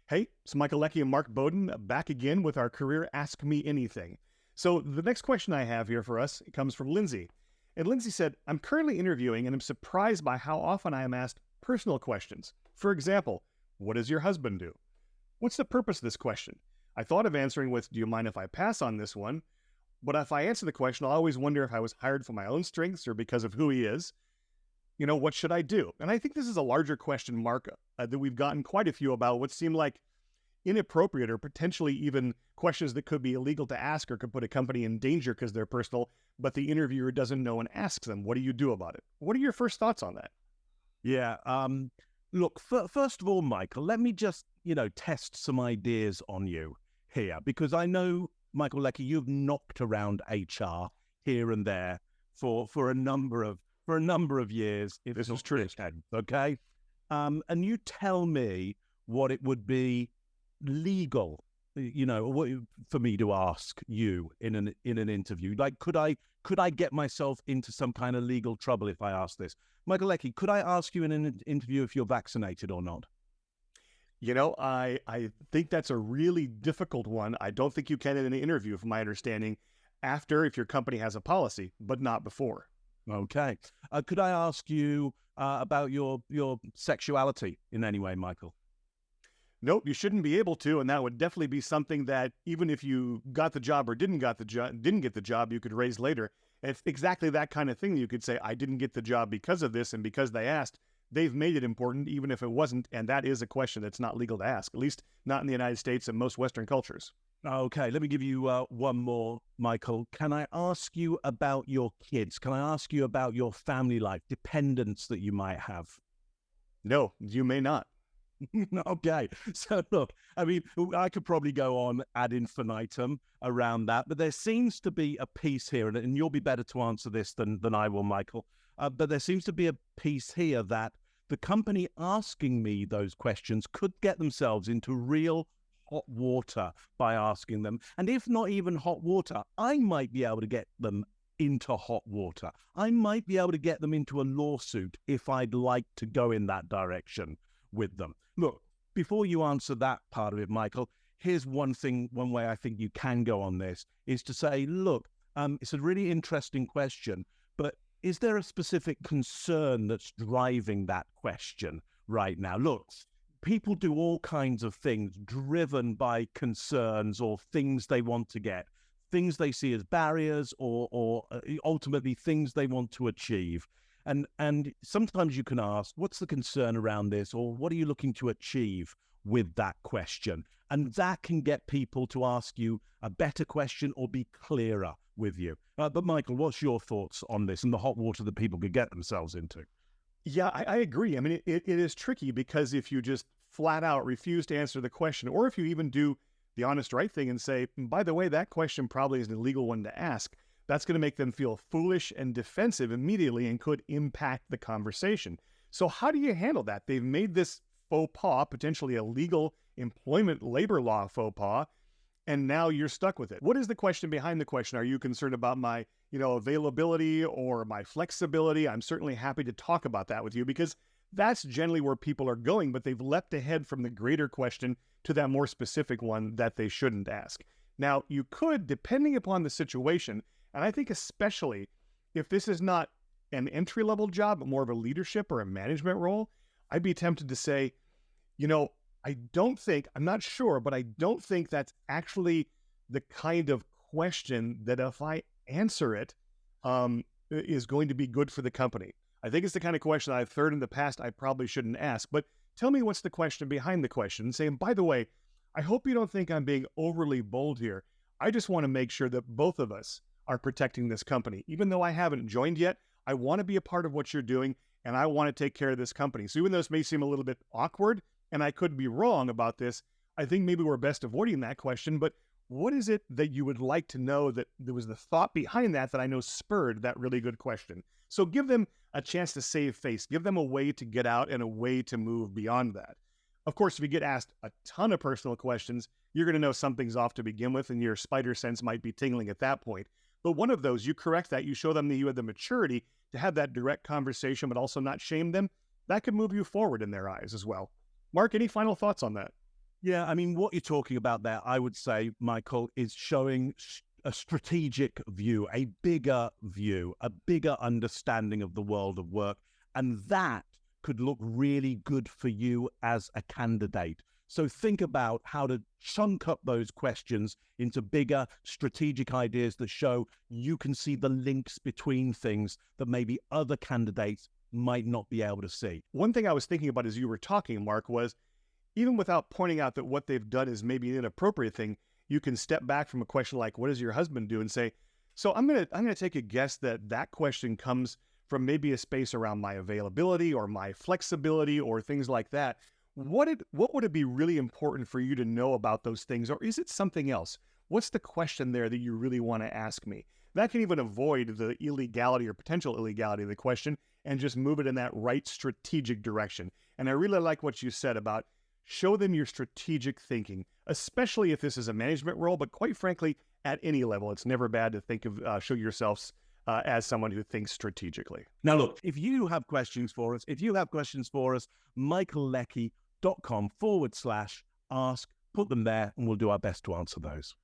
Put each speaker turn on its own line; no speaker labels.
Hey, it's Michael Leckie and Mark Bowden back again with our career Ask Me Anything. So the next question I have here for us comes from Lindsay. And Lindsay said, I'm currently interviewing and I'm surprised by how often I am asked personal questions. For example, what does your husband do? What's the purpose of this question? I thought of answering with, do you mind if I pass on this one? But if I answer the question, I'll always wonder if I was hired for my own strengths or because of who he is. What should I do? And I think this is a larger question, Mark, that we've gotten quite a few about what seem like inappropriate or potentially even questions that could be illegal to ask or could put a company in danger because they're personal, but the interviewer doesn't know and asks them. What do you do about it? What are your first thoughts on that?
Yeah. Look, first of all, Michael, let me just, test some ideas on you here, because I know, Michael Leckie, you've knocked around HR here and there for a number of years. If
This
not
is true.
decades, okay? And you tell me what it would be legal, for me to ask you in an interview. Like, could I get myself into some kind of legal trouble if I ask this? Michael Leckie, could I ask you in an interview if you're vaccinated or not?
I think that's a really difficult one. I don't think you can in an interview, from my understanding, after if your company has a policy, but not before.
Okay. Could I ask you about your sexuality in any way, Michael?
Nope, you shouldn't be able to, and that would definitely be something that even if you got the job or didn't get the job, you could raise later. And it's exactly that kind of thing. You could say, I didn't get the job because of this, and because they asked, they've made it important, even if it wasn't. And that is a question that's not legal to ask, at least not in the United States and most Western cultures.
Okay, let me give you one more, Michael. Can I ask you about your kids? Can I ask you about your family life, dependents that you might have?
No, you may not.
Okay, so look, I mean, I could probably go on ad infinitum around that, but there seems to be a piece here, and you'll be better to answer this than I will, Michael. But there seems to be a piece here that the company asking me those questions could get themselves into real hot water by asking them. And if not even hot water, I might be able to get them into hot water. I might be able to get them into a lawsuit if I'd like to go in that direction with them. Look, before you answer that part of it, Michael, here's one way I think you can go on this, is to say, look, it's a really interesting question, but is there a specific concern that's driving that question right now? Look, people do all kinds of things driven by concerns or things they want to get, things they see as barriers or ultimately things they want to achieve. And sometimes you can ask, what's the concern around this? Or what are you looking to achieve with that question? And that can get people to ask you a better question or be clearer with you. But Michael, what's your thoughts on this and the hot water that people could get themselves into?
Yeah, I agree. I mean, it is tricky because if you just flat out refuse to answer the question, or if you even do the honest right thing and say, by the way, that question probably is an illegal one to ask, that's going to make them feel foolish and defensive immediately and could impact the conversation. So how do you handle that? They've made this faux pas, potentially a legal employment labor law faux pas, and now you're stuck with it. What is the question behind the question? Are you concerned about my, availability or my flexibility? I'm certainly happy to talk about that with you because that's generally where people are going, but they've leapt ahead from the greater question to that more specific one that they shouldn't ask. Now, you could, depending upon the situation, and I think especially if this is not an entry-level job, but more of a leadership or a management role, I'd be tempted to say, I'm not sure, but I don't think that's actually the kind of question that if I answer it, is going to be good for the company. I think it's the kind of question I've heard in the past I probably shouldn't ask, but tell me what's the question behind the question and say, and by the way, I hope you don't think I'm being overly bold here. I just want to make sure that both of us are protecting this company. Even though I haven't joined yet, I want to be a part of what you're doing and I want to take care of this company. So even though this may seem a little bit awkward and I could be wrong about this, I think maybe we're best avoiding that question. But what is it that you would like to know that there was the thought behind that I know spurred that really good question? So give them a chance to save face, give them a way to get out and a way to move beyond that. Of course, if you get asked a ton of personal questions, you're going to know something's off to begin with and your spider sense might be tingling at that point. But one of those, you correct that, you show them that you have the maturity to have that direct conversation, but also not shame them. That could move you forward in their eyes as well. Mark, any final thoughts on that?
Yeah, I mean, what you're talking about there, I would say, Michael, is showing a strategic view, a bigger view, a bigger understanding of the world of work. And that could look really good for you as a candidate. So think about how to chunk up those questions into bigger strategic ideas that show you can see the links between things that maybe other candidates might not be able to see.
One thing I was thinking about as you were talking, Mark, was even without pointing out that what they've done is maybe an inappropriate thing, you can step back from a question like, what does your husband do? And say, so I'm gonna take a guess that question comes from maybe a space around my availability or my flexibility or things like that. What would it be really important for you to know about those things? Or is it something else? What's the question there that you really want to ask me? That can even avoid the illegality or potential illegality of the question and just move it in that right strategic direction. And I really like what you said about show them your strategic thinking, especially if this is a management role, but quite frankly, at any level, it's never bad to think of, show yourselves as someone who thinks strategically.
Now, look, if you have questions for us, michaelleckie.com/ask, put them there and we'll do our best to answer those.